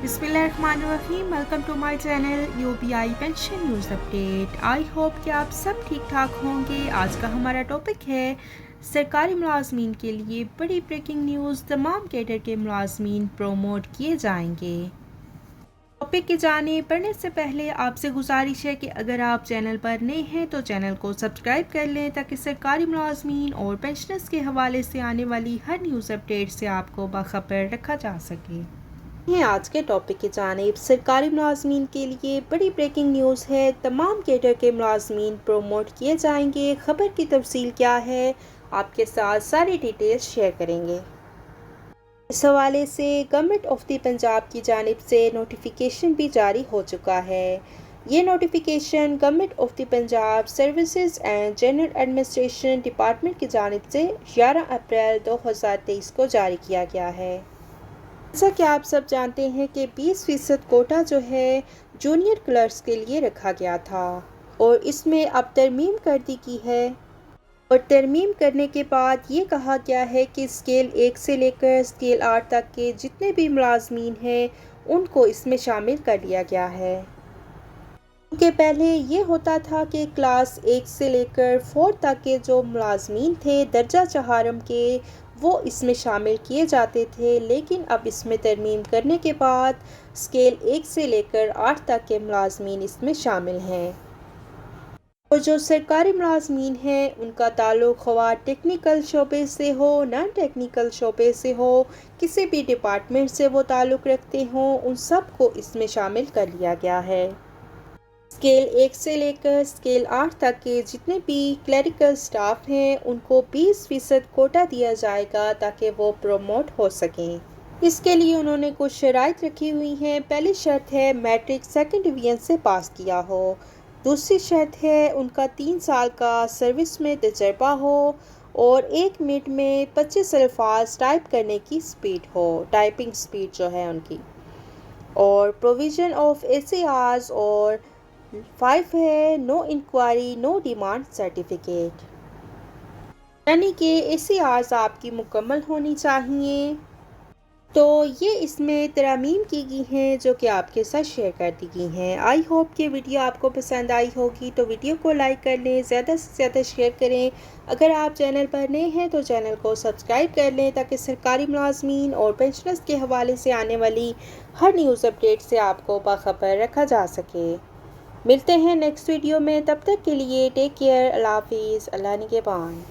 बिस्मिल्लाहिर्रहमानिर्रहीम। Welcome to my channel UPI pension news update. I hope कि आप सब ठीक ठाक होंगे। आज का हमारा टॉपिक है सरकारी मुलाजमीन के लिए बड़ी ब्रेकिंग न्यूज़, तमाम कैडर के मुलाजमीन प्रोमोट किए जाएंगे। टॉपिक की जाने पढ़ने से पहले आपसे गुजारिश है कि अगर आप चैनल पर नए हैं तो चैनल को सब्सक्राइब कर लें ताकि सरकारी मुलाजमीन और पेंशनर्स के हवाले से आने वाली हर न्यूज़ अपडेट से आपको बाखबर रखा जा सके। आज के टॉपिक की जानिब सरकारी मुलाजमीन के लिए बड़ी ब्रेकिंग न्यूज़ है। तमाम कैडर के मुलाजमीन प्रोमोट किए जाएंगे। खबर की तफसील क्या है, आपके साथ सारी डिटेल्स शेयर करेंगे। इस हवाले से गवर्नमेंट ऑफ द पंजाब की जानिब से नोटिफिकेशन भी जारी हो चुका है। ये notification government of the Punjab services and general administration department की जानिब से 11 अप्रैल 2023 को जारी किया गया है। जैसा कि आप सब जानते हैं कि 20% कोटा जो है जूनियर क्लर्क्स के लिए रखा गया था और इसमें अब तरमीम कर दी गई है। और तरमीम करने के बाद ये कहा गया है कि स्केल 1 से लेकर स्केल 8 तक के जितने भी मुलाजमीन हैं उनको इसमें शामिल कर लिया गया है। क्योंकि पहले ये होता था कि क्लास 1 से लेकर 4 तक के जो मुलाजमीन थे दर्जा चहारम के, वो इसमें शामिल किए जाते थे, लेकिन अब इसमें तरमीम करने के बाद स्केल 1 से लेकर 8 तक के मुलाजमीन इसमें शामिल हैं। और जो सरकारी मुलाजमीन हैं उनका ताल्लुक़ ख़वाह टेक्निकल शोबे से हो, नॉन टेक्निकल शोबे से हो, किसी भी डिपार्टमेंट से वो ताल्लुक़ रखते हों, उन सब को इसमें शामिल कर लिया गया है। स्केल 1 से लेकर स्केल 8 तक के जितने भी क्लरिकल स्टाफ हैं उनको 20% कोटा दिया जाएगा ताकि वो प्रोमोट हो सकें। इसके लिए उन्होंने कुछ शराइत रखी हुई हैं। पहली शर्त है मैट्रिक सेकंड डिवीज़न से पास किया हो। दूसरी शर्त है उनका 3 साल का सर्विस में तजर्बा हो और 1 मिनट में 25 अल्फाज टाइप करने की स्पीड हो, टाइपिंग स्पीड जो है उनकी। और प्रोविज़न ऑफ ACRs और 5 है no inquiry no demand certificate, यानी कि ACRs आपकी मुकम्मल होनी चाहिए। तो ये इसमें तरमीम की गई हैं जो कि आपके साथ शेयर कर दी गई हैं। आई होप कि वीडियो आपको पसंद आई होगी, तो वीडियो को लाइक कर लें, ज़्यादा से ज़्यादा शेयर करें। अगर आप चैनल पर नए हैं तो चैनल को सब्सक्राइब कर लें ताकि सरकारी मुलाजमीन और पेंशनर्स के हवाले से आने वाली हर न्यूज़ अपडेट से आपको बाखबर रखा जा सके। मिलते हैं नेक्स्ट वीडियो में, तब तक के लिए टेक केयर, अल्लाह हाफिज़, अल्लाह निगहबान।